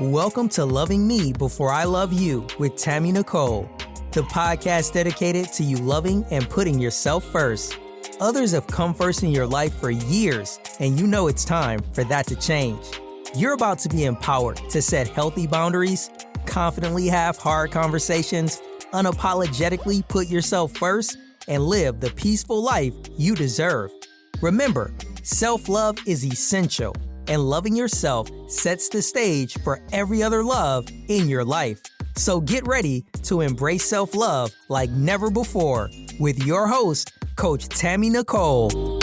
Welcome to Loving Me Before I Love You with Tammy Nicole, the podcast dedicated to you loving and putting yourself first. Others have come first in your life for years, and you know it's time for that to change. You're about to be empowered to set healthy boundaries, confidently have hard conversations, unapologetically put yourself first, and live the peaceful life you deserve. Remember, self-love is essential, and loving yourself sets the stage for every other love in your life. So get ready to embrace self-love like never before with your host, Coach Tammy Nicole.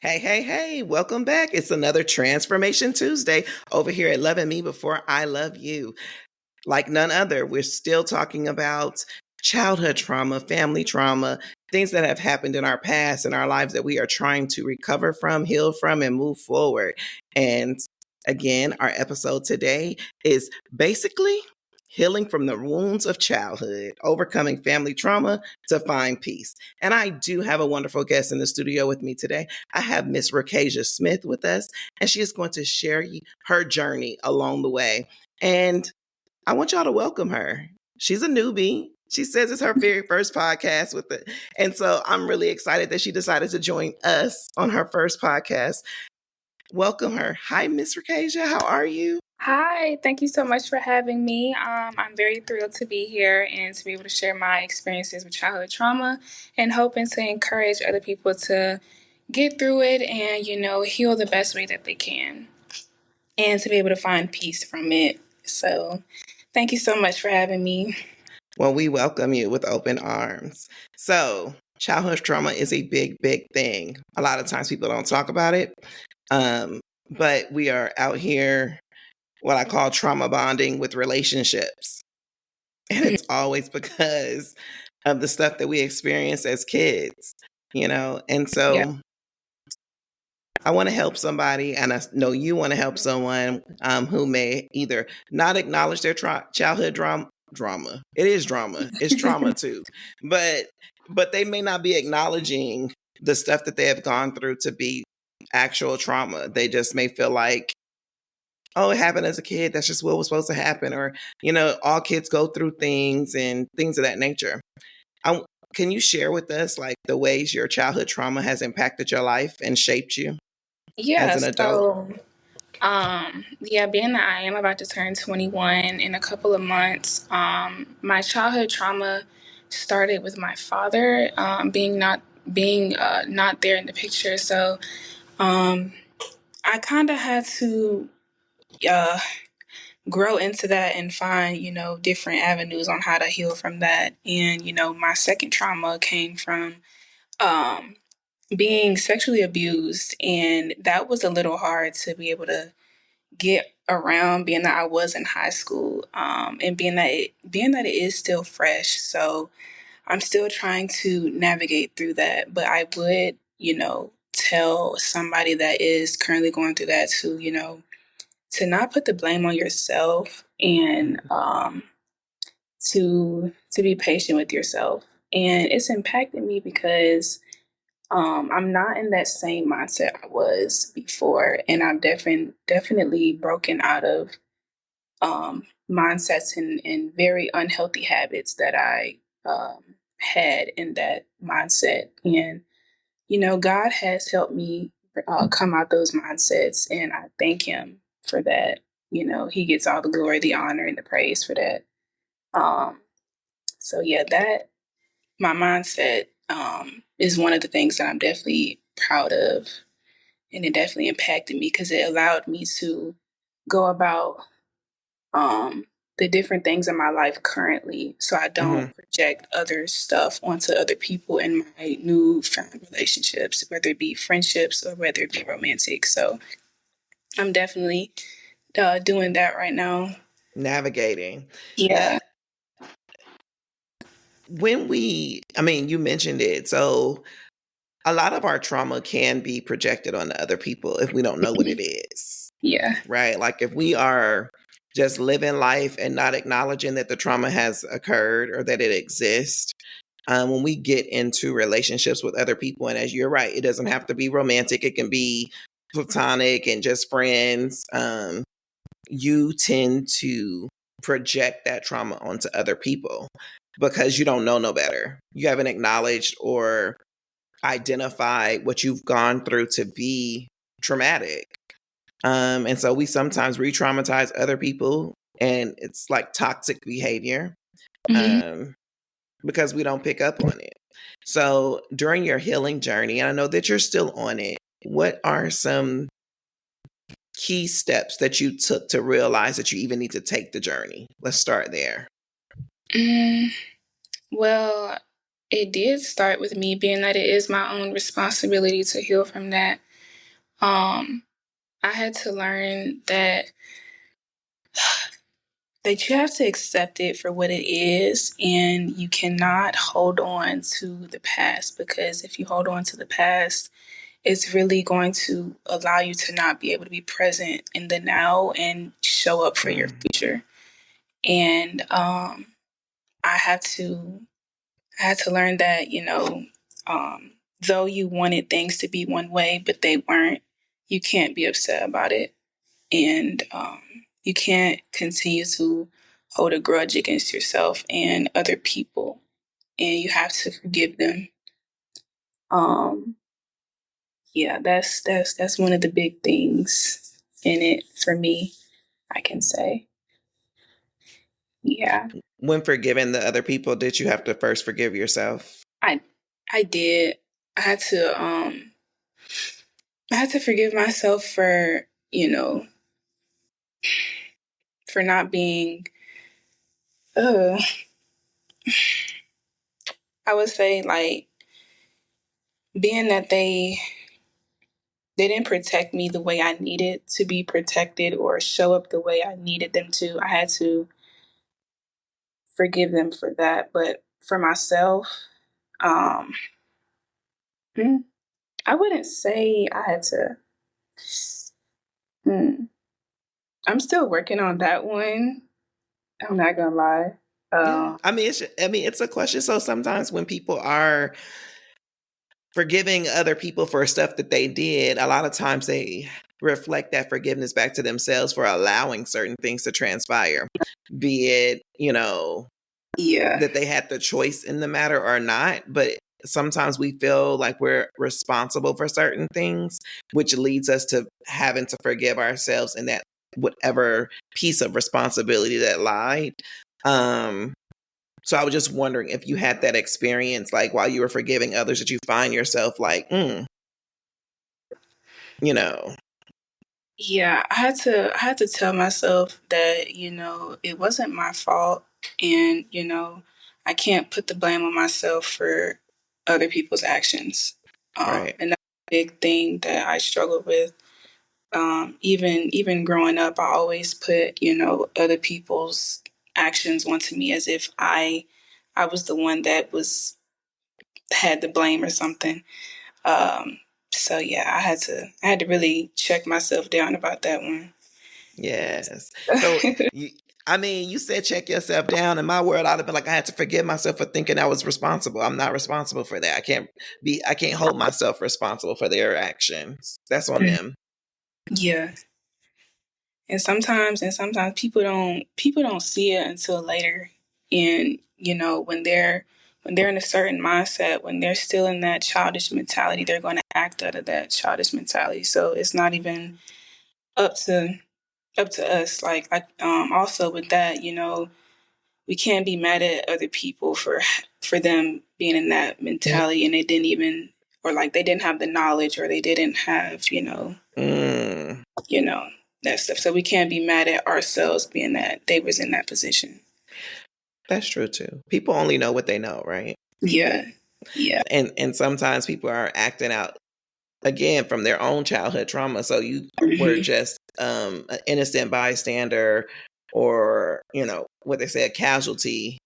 Hey, welcome back. It's another Transformation Tuesday over here at Loving Me Before I Love You. Like none other, we're still talking about childhood trauma, family trauma, things that have happened in our past in our lives that we are trying to recover from, heal from, and move forward. And again, our episode today is basically healing from the wounds of childhood, overcoming family trauma to find peace. And I do have a wonderful guest in the studio with me today. I have Miss Rakesia Smith with us, and she is going to share her journey along the way. And I want y'all to welcome her. She's a newbie. She says it's her very first podcast with it. And so I'm really excited that she decided to join us on her first podcast. Welcome her. Hi, Miss Rakesia. How are you? Hi, thank you so much for having me. I'm very thrilled to be here and to be able to share my experiences with childhood trauma and hoping to encourage other people to get through it and, heal the best way that they can and to be able to find peace from it. So thank you so much for having me. Well, we welcome you with open arms. So childhood trauma is a big, big thing. A lot of times people don't talk about it, but we are out here what I call trauma bonding with relationships. And it's always because of the stuff that we experience as kids, And so yeah. I want to help somebody, and I know you want to help someone who may either not acknowledge their childhood drama. It is drama. It's trauma too. But they may not be acknowledging the stuff that they have gone through to be actual trauma. They just may feel like, oh, it happened as a kid. That's just what was supposed to happen. Or, all kids go through things and things of that nature. Can you share with us like the ways your childhood trauma has impacted your life and shaped you as an adult? Being that I am about to turn 21 in a couple of months, my childhood trauma started with my father being not there in the picture. So I kind of had to grow into that and find, different avenues on how to heal from that. And, my second trauma came from being sexually abused. And that was a little hard to be able to get around, being that I was in high school, and being that it is still fresh. So I'm still trying to navigate through that. But I would, tell somebody that is currently going through that to not put the blame on yourself and to be patient with yourself. And it's impacted me because I'm not in that same mindset I was before, and I've definitely broken out of mindsets and very unhealthy habits that I had in that mindset. And God has helped me come out those mindsets, and I thank Him for that. He gets all the glory, the honor, and the praise for that. That my mindset is one of the things that I'm definitely proud of, and it definitely impacted me because it allowed me to go about the different things in my life currently, so I don't project other stuff onto other people in my newfound relationships, whether it be friendships or whether it be romantic. So I'm definitely doing that right now. Navigating. Yeah. You mentioned it. So a lot of our trauma can be projected on other people if we don't know what it is. Yeah. Right. Like if we are just living life and not acknowledging that the trauma has occurred or that it exists, when we get into relationships with other people, and as you're right, it doesn't have to be romantic. It can be platonic and just friends. You tend to project that trauma onto other people because you don't know no better. You haven't acknowledged or identified what you've gone through to be traumatic. And so we sometimes re-traumatize other people, and it's like toxic behavior because we don't pick up on it. So during your healing journey, and I know that you're still on it, what are some key steps that you took to realize that you even need to take the journey? Let's start there. Well, it did start with me being that it is my own responsibility to heal from that. I had to learn that you have to accept it for what it is, and you cannot hold on to the past, because if you hold on to the past, it's really going to allow you to not be able to be present in the now and show up for your future. And I had to learn that, though you wanted things to be one way, but they weren't, you can't be upset about it. And you can't continue to hold a grudge against yourself and other people. And you have to forgive them. Yeah, that's one of the big things in it for me, I can say. Yeah. When forgiving the other people, did you have to first forgive yourself? I did. I had to forgive myself for, for not being I would say, like, being that they didn't protect me the way I needed to be protected or show up the way I needed them to. I had to forgive them for that. But for myself, um, I wouldn't say I had to. I'm still working on that one. I'm not gonna lie. Yeah, it's a question. So sometimes when people are forgiving other people for stuff that they did, a lot of times they reflect that forgiveness back to themselves for allowing certain things to transpire, be it, Yeah. that they had the choice in the matter or not. But sometimes we feel like we're responsible for certain things, which leads us to having to forgive ourselves in that whatever piece of responsibility that lied. So I was just wondering if you had that experience, like while you were forgiving others, that you find yourself like, you know. Yeah, I had to tell myself that, it wasn't my fault, and, I can't put the blame on myself for other people's actions. Right. And that's a big thing that I struggle with. Even growing up, I always put, other people's actions onto me as if I was the one that had the blame or something. So yeah, I had to really check myself down about that one. Yes. So, you said check yourself down. In my world, I'd have been like, I had to forgive myself for thinking I was responsible. I'm not responsible for that. I can't hold myself responsible for their actions. That's on them. Yeah. And sometimes people don't see it until later. And, when they're in a certain mindset, when they're still in that childish mentality, they're going to act out of that childish mentality. So it's not even up to us. Also with that, we can't be mad at other people for them being in that mentality, and they didn't even, or like they didn't have the knowledge, or they didn't have, you know, that stuff. So we can't be mad at ourselves being that they was in that position. That's true too. People only know what they know, right? Yeah. Yeah. And sometimes people are acting out again from their own childhood trauma. So you were just an innocent bystander, or what they say, a casualty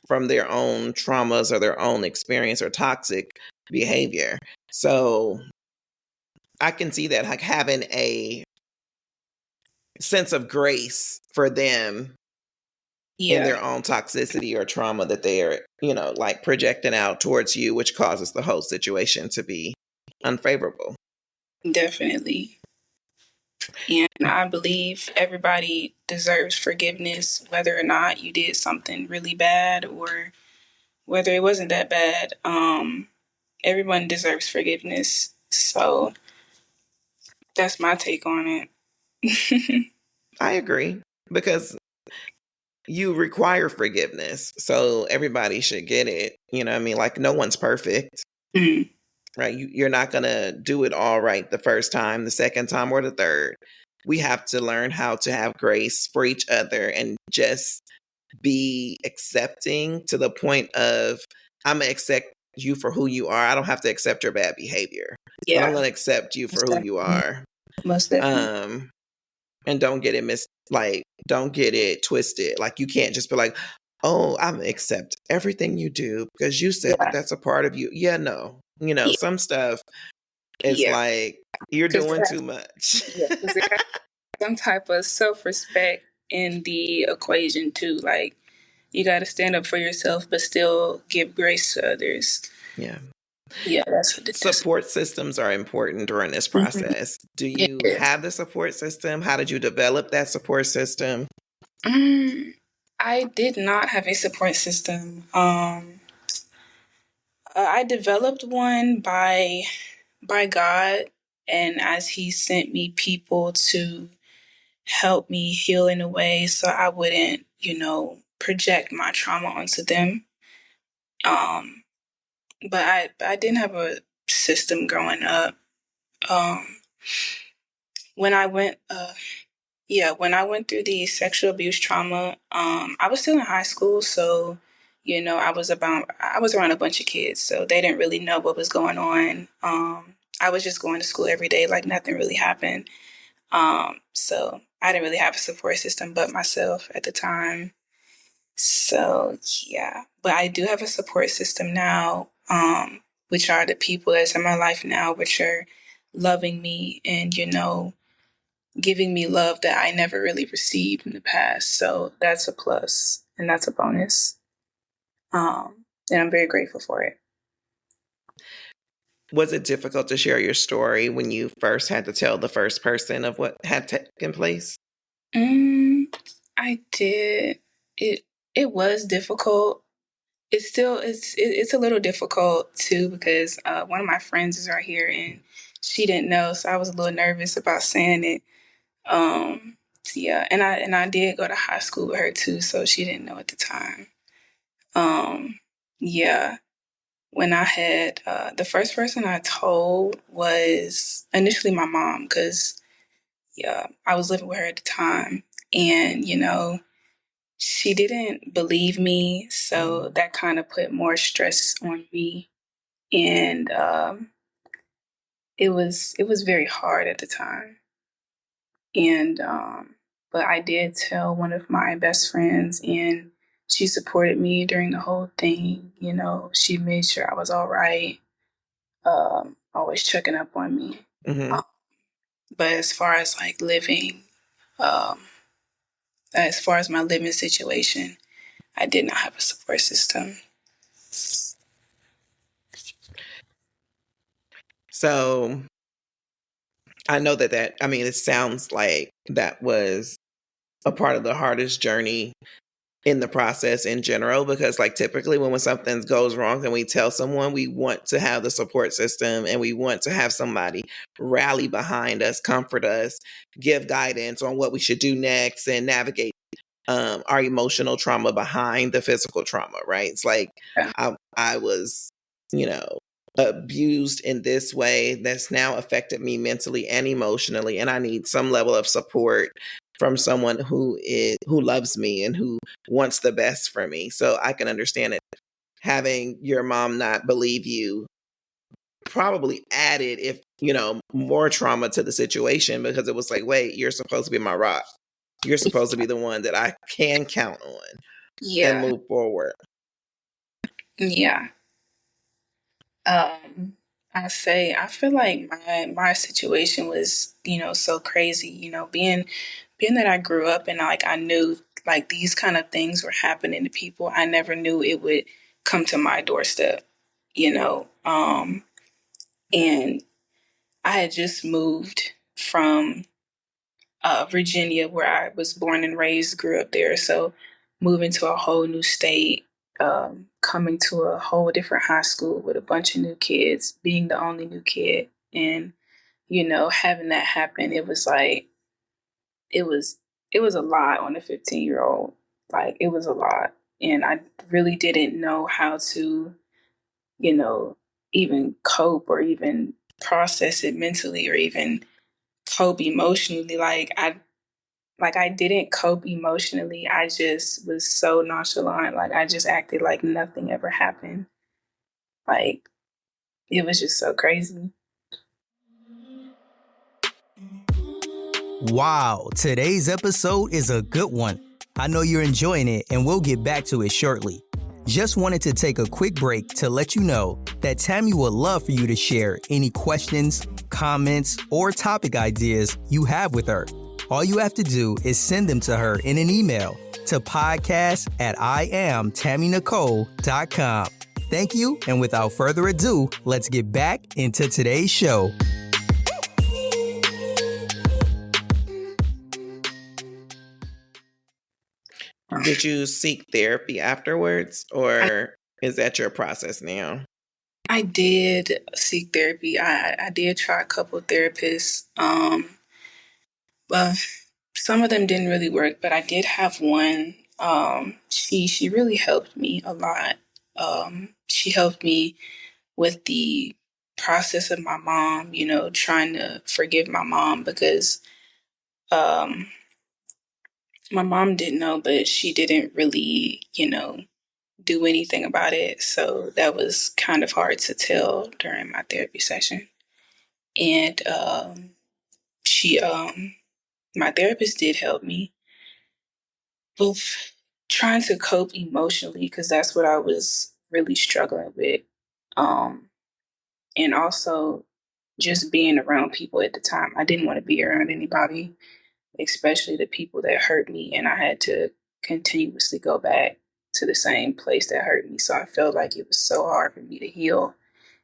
from their own traumas or their own experience or toxic behavior. So I can see that, like, having a sense of grace for them in Yeah, their own toxicity or trauma that they are, like projecting out towards you, which causes the whole situation to be unfavorable. definitely. And I believe everybody deserves forgiveness, whether or not you did something really bad or whether it wasn't that bad. Everyone deserves forgiveness. So that's my take on it. I agree, because you require forgiveness. So everybody should get it. You know what I mean? Like, no one's perfect, Mm, right? You're not going to do it all right the first time, the second time, or the third. We have to learn how to have grace for each other and just be accepting to the point of, I'm going to accept you for who you are. I don't have to accept your bad behavior, but I'm yeah, going to accept you for most who you definitely. are. Most definitely. Um, and don't get it don't get it twisted. Like, you can't just be like, oh, I'm gonna accept everything you do because you said that Yeah, that's a part of you. Yeah, no. yeah, Some stuff is yeah. like, you're Because doing too much. yeah, because there has some type of self-respect in the equation too. Like you got to stand up for yourself, but still give grace to others. Yeah. Yeah, that's what it is. Support systems are important during this Mhm. process. Do It you is. have the support system? How did you develop that support system? Mm, I did not have a support system. I developed one by God, and as He sent me people to help me heal in a way, so I wouldn't, project my trauma onto them. Um, but I didn't have a system growing up. Um, when I went, when I went through the sexual abuse trauma, I was still in high school, so I was around a bunch of kids, so they didn't really know what was going on. I was just going to school every day, like nothing really happened. So I didn't really have a support system but myself at the time. So yeah, but I do have a support system now, which are the people that's in my life now, which are loving me and giving me love that I never really received in the past. So that's a plus and that's a bonus. And I'm very grateful for it. Was it difficult to share your story when you first had to tell the first person of what had taken place? Mm, I did. It it was difficult. It's a little difficult too because one of my friends is right here and she didn't know, so I was a little nervous about saying it. Yeah, and I did go to high school with her too, so she didn't know at the time. Um, yeah, when I had the first person I told was initially my mom because yeah, I was living with her at the time, and she didn't believe me, so Mhm. that kind of put more stress on me, and it was very hard at the time. And but I did tell one of my best friends, and she supported me during the whole thing. She made sure I was all right, always checking up on me. Mhm. Um, but as far as like living, um, as far as my living situation, I did not have a support system. So I know I mean, it sounds like that was a part of the hardest journey in the process in general, because like typically when something goes wrong and we tell someone, we want to have the support system and we want to have somebody rally behind us, comfort us, give guidance on what we should do next, and navigate our emotional trauma behind the physical trauma, right? It's like Yeah. I was, you know, abused in this way that's now affected me mentally and emotionally, and I need some level of support from someone who loves me and who wants the best for me. So I can understand it. Having your mom not believe you probably added, if more trauma to the situation, because it was like, wait, you're supposed to be my rock. You're supposed to be the one that I can count on and Yeah. move forward. Yeah. Um, I feel like my situation was, so crazy, being that I grew up and like I knew like these kind of things were happening to people, I never knew it would come to my doorstep, you know. And I had just moved from Virginia, where I was born and raised, grew up there. So moving to a whole new state, coming to a whole different high school with a bunch of new kids, being the only new kid, and having that happen, it was like it was it was a lot on a 15-year-old. Like it was a lot, and I really didn't know how to, you know, even cope or even process it mentally or even cope emotionally. Like I didn't cope emotionally. I just was so nonchalant. Like I just acted like nothing ever happened. Like it was just so crazy. Wow, today's episode is a good one. I know you're enjoying it, and we'll get back to it shortly. Just wanted to take a quick break to let you know that Tammy would love for you to share any questions, comments, or topic ideas you have with her. All you have to do is send them to her in an email to podcast@IamTammyNicole.com. Thank you, and without further ado, let's get back into today's show. Did you seek therapy afterwards, or is that your process now? I did seek therapy. I did try a couple of therapists. But some of them didn't really work, but I did have one. She really helped me a lot. She helped me with the process of my mom, trying to forgive my mom because um, my mom didn't know, but she didn't really, do anything about it. So that was kind of hard to tell during my therapy session. And she, my therapist did help me with trying to cope emotionally because that's what I was really struggling with. Um, and also just being around people at the time. I didn't want to be around anybody, especially the people that hurt me. And I had to continuously go back to the same place that hurt me. So I felt like it was so hard for me to heal.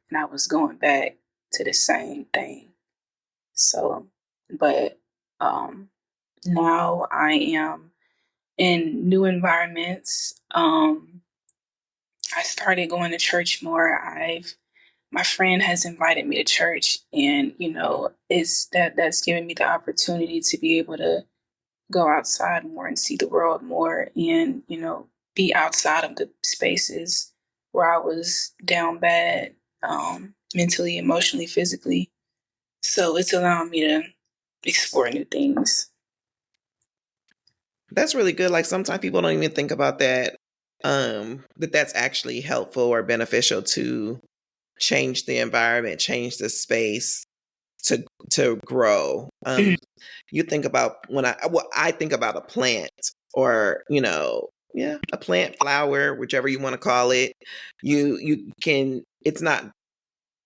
And I was going back to the same thing. So, but now I am in new environments. I started going to church more. My friend has invited me to church, and it's that's given me the opportunity to be able to go outside more and see the world more, and be outside of the spaces where I was down bad, mentally, emotionally, physically. So it's allowing me to explore new things. That's really good. Like sometimes people don't even think about that, that's actually helpful or beneficial to change the environment, change the space to grow. You think about I think about a plant or, a plant, flower, whichever you want to call it. It's not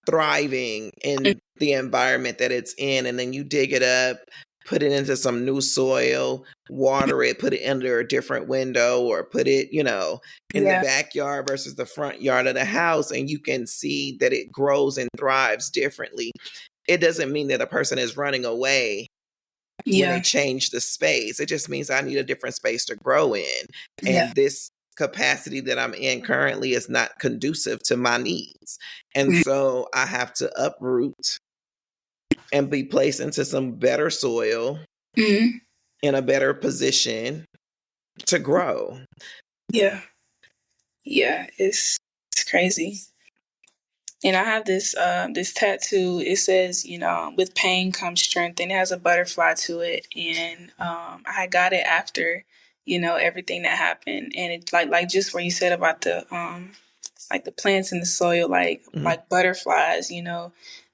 thriving in the environment that it's in, and then you dig it up, put it into some new soil, water it, put it under a different window, or put it, in the Yeah, backyard versus the front yard of the house, and you can see that it grows and thrives differently. It doesn't mean that a person is running away when they yeah, change the space. It just means I need a different space to grow in. yeah, And this capacity that I'm in currently is not conducive to my needs. And mm, so I have to uproot and be placed into some better soil mm, in a better position to grow. yeah, yeah. It's crazy. And I have this tattoo. It says, with pain comes strength, and it has a butterfly to it. And I got it after, everything that happened. And it like just what you said about the like the plants in the soil, Mhm. like butterflies,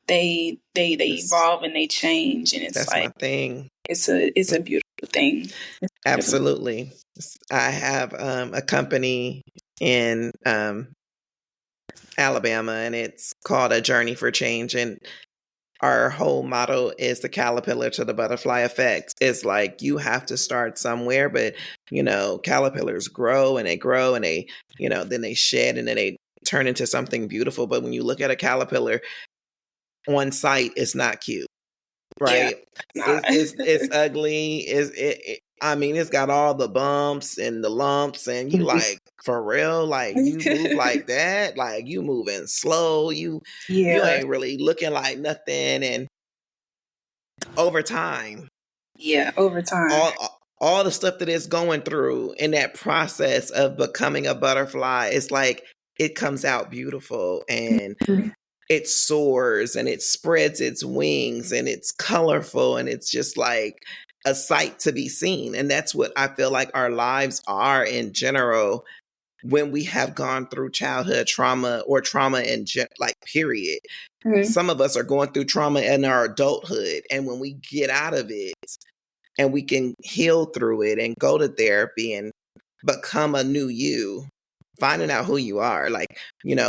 they That's, evolve and they change, and it's that's like my thing. it's a beautiful thing. It's a beautiful. Absolutely. I have a company in Alabama, and it's called A Journey for Change. And our whole motto is the caterpillar to the butterfly effect. It's like you have to start somewhere, but caterpillars grow and they grow and they, then they shed and then they turn into something beautiful. But when you look at a caterpillar on site, it's not cute, Yeah. right? Nah. It's ugly. I mean, it's got all the bumps and the lumps, and you like, for real, like you move like that, like you moving slow, you Yeah. ain't really looking like nothing. And over time, Yeah. Over time. all the stuff that it's going through in that process of becoming a butterfly, it's like it comes out beautiful and Mhm. it soars and it spreads its wings and it's colorful and it's just like a sight to be seen. And that's what I feel like our lives are in general when we have gone through childhood trauma or trauma in like period. Mhm. Some of us are going through trauma in our adulthood, and when we get out of it and we can heal through it and go to therapy and become a new you, finding out who you are. Like,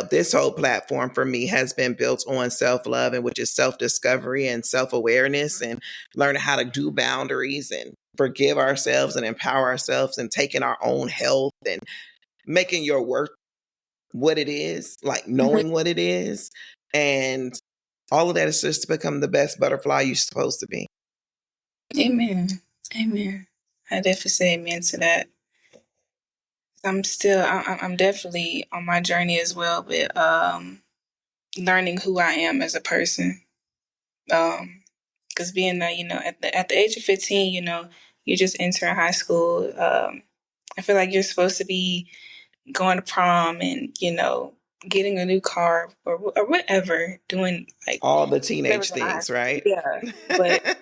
this whole platform for me has been built on self-love, and which is self-discovery and self-awareness and learning how to do boundaries and forgive ourselves and empower ourselves and taking our own health and making your worth what it is, like Mhm. knowing what it is. And all of that is just to become the best butterfly you're supposed to be. Amen. Amen. I definitely say amen to that. I'm definitely on my journey as well with learning who I am as a person. Because being that at the age of 15, you're just entering high school. I feel like you're supposed to be going to prom and getting a new car or whatever, doing like All the whatever's teenage on high things, school. right? Yeah, but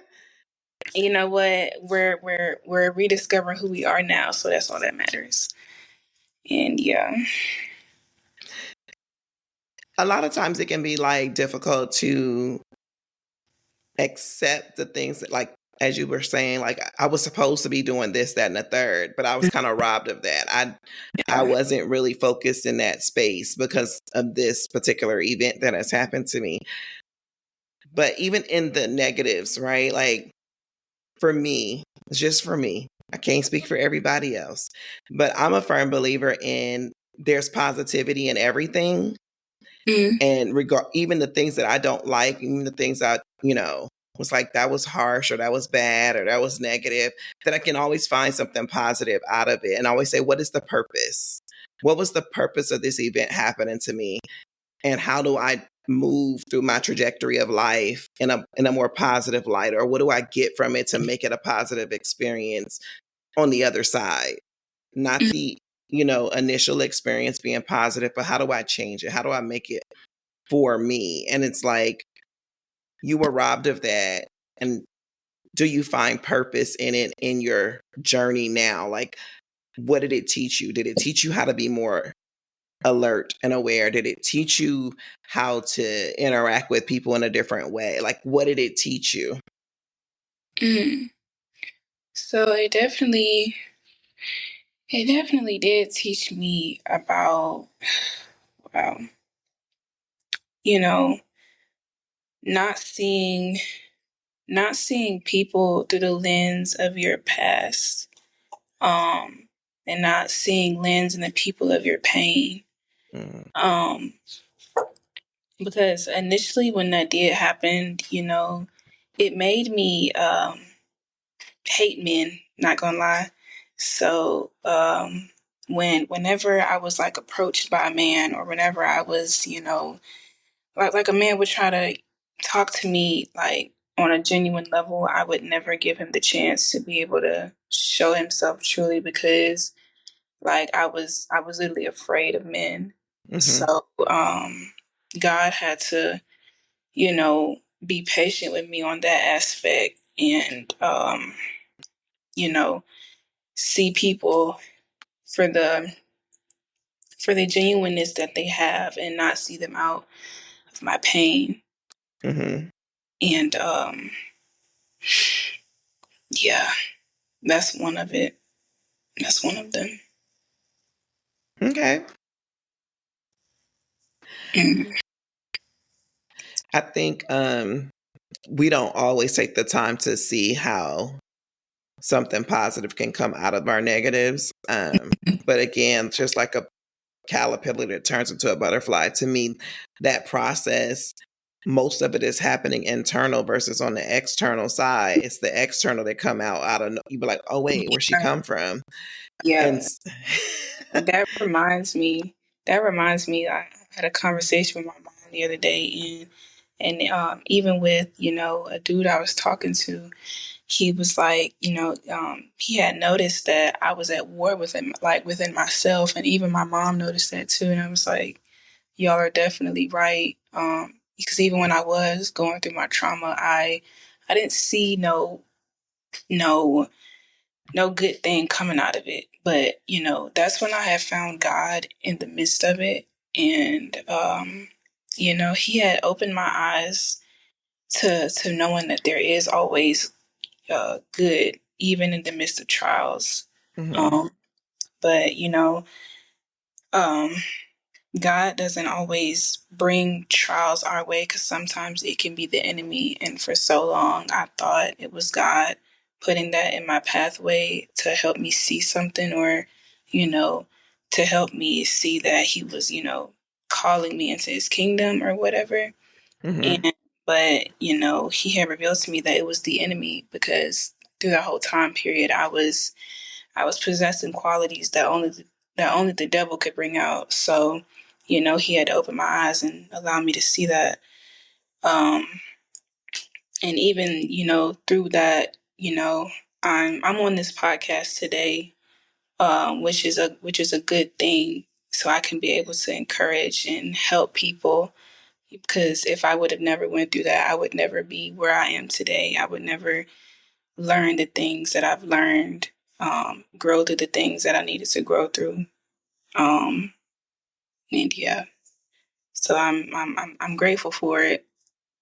you know what? We're rediscovering who we are now, so that's all that matters. And yeah. A lot of times it can be like difficult to accept the things that, like, as you were saying, like I was supposed to be doing this, that, and the third, but I was kind of robbed of that. I Yeah. wasn't really focused in that space because of this particular event that has happened to me. But even in the negatives, right? Like for me, it's just for me. I can't speak for everybody else, but I'm a firm believer in there's positivity in everything. Mm. And even the things that I don't like, even the things I, was like that was harsh or that was bad or that was negative, that I can always find something positive out of it. And I always say, what is the purpose? What was the purpose of this event happening to me? And how do I move through my trajectory of life in a more positive light? Or what do I get from it to make it a positive experience on the other side? Not the, initial experience being positive, but how do I change it? How do I make it for me? And it's like, you were robbed of that. And do you find purpose in it in your journey now? Like, what did it teach you? Did it teach you how to be more alert and aware? Did it teach you how to interact with people in a different way? Like, what did it teach you? Mm. So it definitely did teach me about, wow, you know, not seeing not seeing people through the lens of your past, and not seeing lens in the people of your pain. Mm, Um, because initially when that did happen, it made me hate men, not gonna lie. So whenever I was like approached by a man, or whenever I was, like a man would try to talk to me like on a genuine level, I would never give him the chance to be able to show himself truly, because like I was literally afraid of men. mm-hmm, So God had to, you know, be patient with me on that aspect, and you know, see people for the genuineness that they have, and not see them out of my pain. mm-hmm. And yeah, that's one of it. That's one of them. Okay. Mm. I think we don't always take the time to see how something positive can come out of our negatives. But again, just like a caterpillar that turns into a butterfly, to me, that process, most of it is happening internal versus on the external side. It's the external that come out of, you be like, oh wait, where she come from? And Yeah. That reminds me. I had a conversation with my mom the other day, and even with a dude I was talking to, he was like, he had noticed that I was at war within myself, and even my mom noticed that too. And I was like, y'all are definitely right. Because even when I was going through my trauma, I didn't see no no good thing coming out of it. But, that's when I have found God in the midst of it. And, he had opened my eyes to knowing that there is always good, even in the midst of trials. Mhm. Um, but, um, God doesn't always bring trials our way because sometimes it can be the enemy. And for so long, I thought it was God putting that in my pathway to help me see something or, you know, to help me see that He was, calling me into His kingdom or whatever. Mhm. And, but, He had revealed to me that it was the enemy because through that whole time period, I was possessing qualities that only the devil could bring out. So, he had to open my eyes and allow me to see that. Um, and even, through that, I'm on this podcast today, which is a good thing. So I can be able to encourage and help people. Because if I would have never went through that, I would never be where I am today. I would never learn the things that I've learned, grow through the things that I needed to grow through. Um, and yeah, so I'm grateful for it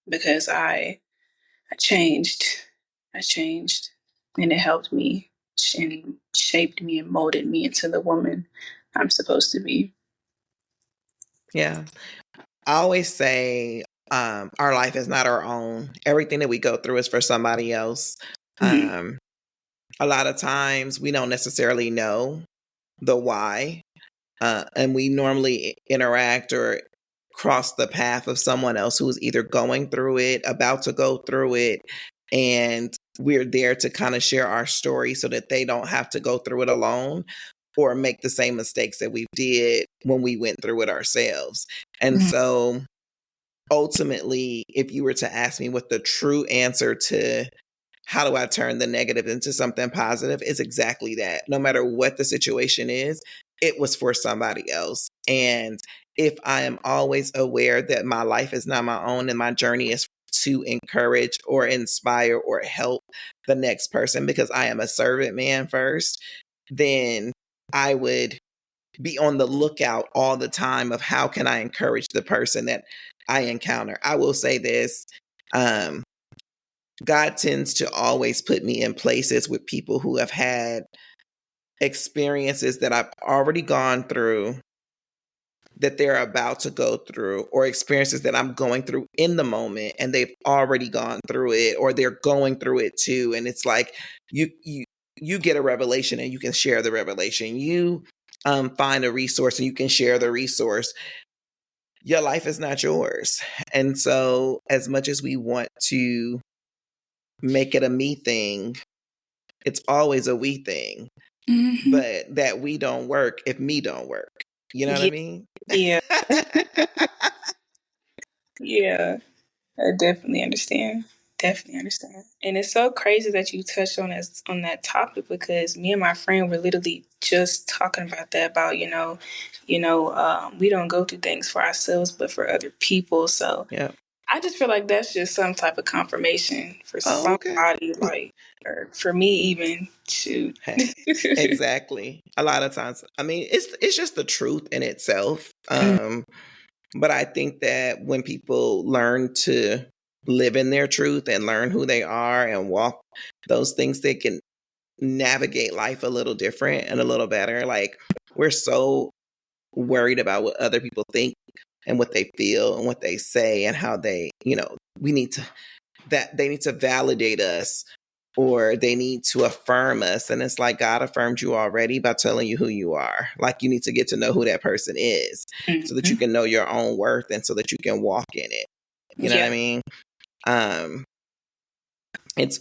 because I changed, I changed, and it helped me and shaped me and molded me into the woman I'm supposed to be. Yeah. I always say our life is not our own. Everything that we go through is for somebody else. Mhm. Um, a lot of times we don't necessarily know the why, and we normally interact or cross the path of someone else who is either going through it, about to go through it, and we're there to kind of share our story so that they don't have to go through it alone or make the same mistakes that we did when we went through it ourselves. And Mhm. so ultimately, if you were to ask me what the true answer to how do I turn the negative into something positive, is exactly that. No matter what the situation is, it was for somebody else. And if I am always aware that my life is not my own and my journey is to encourage or inspire or help the next person because I am a servant man first, then I would be on the lookout all the time of how can I encourage the person that I encounter. I will say this, um, God tends to always put me in places with people who have had experiences that I've already gone through, that they're about to go through, or experiences that I'm going through in the moment and they've already gone through it, or they're going through it too. And it's like you get a revelation and you can share the revelation. You find a resource and you can share the resource. Your life is not yours. And so, as much as we want to make it a me thing, it's always a we thing. Mhm. But that we don't work if me don't work. You know what I Yeah, mean? yeah, yeah. I definitely understand. Definitely understand. And it's so crazy that you touched on that topic because me and my friend were literally just talking about that about we don't go through things for ourselves but for other people. So Yeah. I just feel like that's just some type of confirmation for Oh, okay. somebody, like, or for me even to. Hey, exactly. A lot of times, I mean, it's just the truth in itself. But I think that when people learn to live in their truth and learn who they are and walk those things, they can navigate life a little different and a little better. Like, we're so worried about what other people think and what they feel and what they say and how they, we need to that they need to validate us or they need to affirm us. And it's like God affirmed you already by telling you who you are. Like you need to get to know who that person is so that you can know your own worth and so that you can walk in it. You know what I mean? It's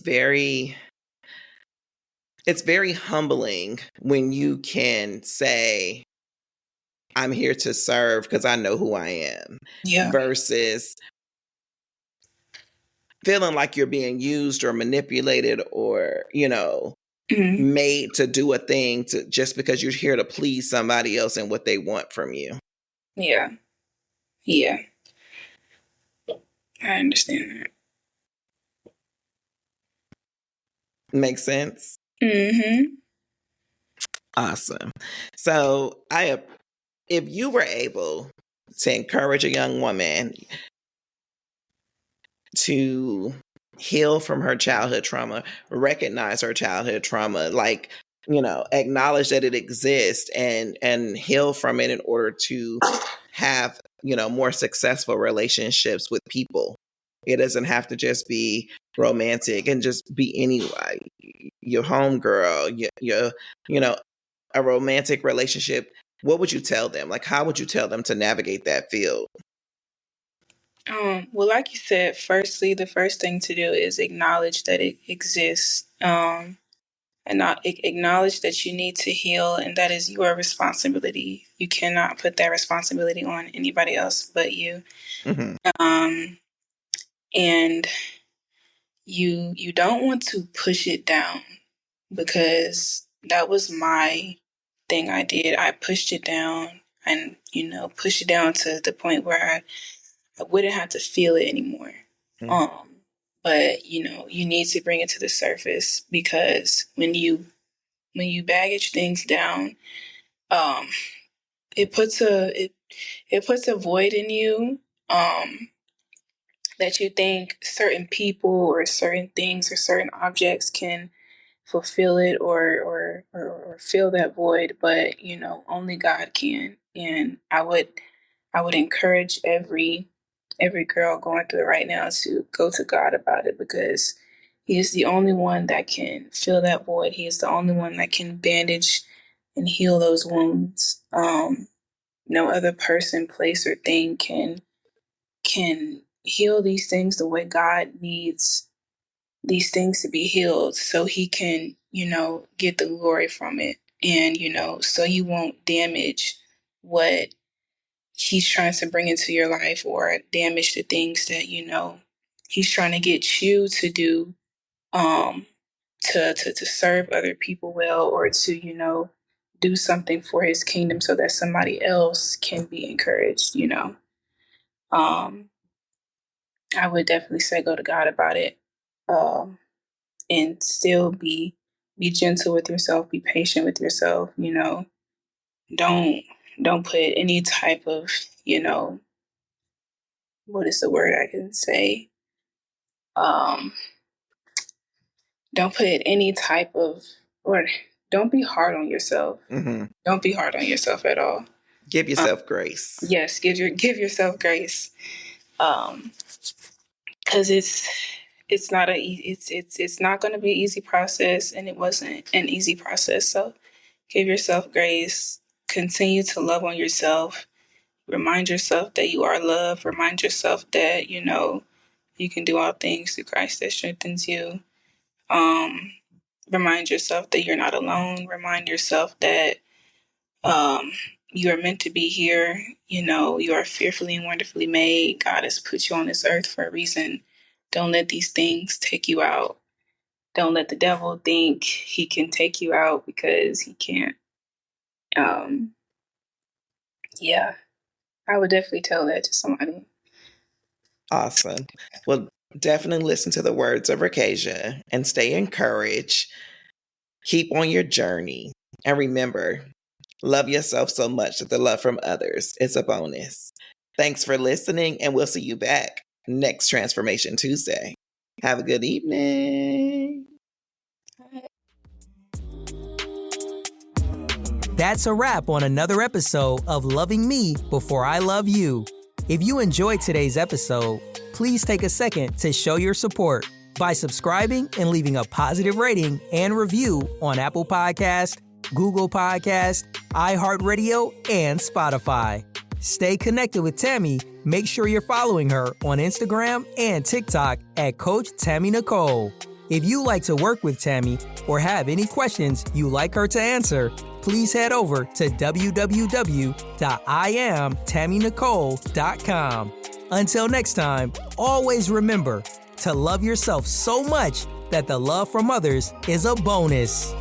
very humbling when you can say, I'm here to serve because I know who I am, versus feeling like you're being used or manipulated or, made to do a thing just because you're here to please somebody else and what they want from you. Yeah. Yeah. I understand that. Makes sense? Mm-hmm. Awesome. So if you were able to encourage a young woman to heal from her childhood trauma, recognize her childhood trauma, like, acknowledge that it exists and heal from it in order to have, more successful relationships with people. It doesn't have to just be romantic and just be anyway. Your homegirl, a romantic relationship. What would you tell them? Like, how would you tell them to navigate that field? Well, like you said, firstly, the first thing to do is acknowledge that it exists. And not acknowledge that you need to heal, and that is your responsibility. You cannot put that responsibility on anybody else but you. Mm-hmm. And you don't want to push it down, because that was my thing. I did. I pushed it down, and pushed it down to the point where I wouldn't have to feel it anymore. Mm-hmm. But you need to bring it to the surface, because when you baggage things down, it puts a void in you, that you think certain people or certain things or certain objects can fulfill it or fill that void, but only God can. And I would encourage every girl going through it right now to go to God about it, because He is the only one that can fill that void. He is the only one that can bandage and heal those wounds. No other person, place, or thing can heal these things the way God needs these things to be healed, so He can, get the glory from it. And, so you won't damage what He's trying to bring into your life, or damage the things that, He's trying to get you to do, to serve other people well, or to, do something for His kingdom so that somebody else can be encouraged. I would definitely say go to God about it, and still be gentle with yourself, be patient with yourself. Don't put any type of, what is the word I can say? Don't put any type of, or don't be hard on yourself. Mm-hmm. Don't be hard on yourself at all. Give yourself grace. Yes, give yourself grace. Because it's not it's not going to be an easy process, and it wasn't an easy process. So give yourself grace. Continue to love on yourself. Remind yourself that you are loved. Remind yourself that you can do all things through Christ that strengthens you. Remind yourself that you're not alone. Remind yourself that you are meant to be here. You are fearfully and wonderfully made. God has put you on this earth for a reason. Don't let these things take you out. Don't let the devil think he can take you out, because he can't. Yeah, I would definitely tell that to somebody. Awesome. Well, definitely listen to the words of Rakesia and stay encouraged. Keep on your journey. And remember, love yourself so much that the love from others is a bonus. Thanks for listening, and we'll see you back next Transformation Tuesday. Have a good evening. That's a wrap on another episode of Loving Me Before I Love You. If you enjoyed today's episode, please take a second to show your support by subscribing and leaving a positive rating and review on Apple Podcast, Google Podcast, iHeartRadio, and Spotify. Stay connected with Tammy. Make sure you're following her on Instagram and TikTok at Coach Tammy Nicole. If you like to work with Tammy or have any questions you'd like her to answer, please head over to www.IamTammyNicole.com. Until next time, always remember to love yourself so much that the love from others is a bonus.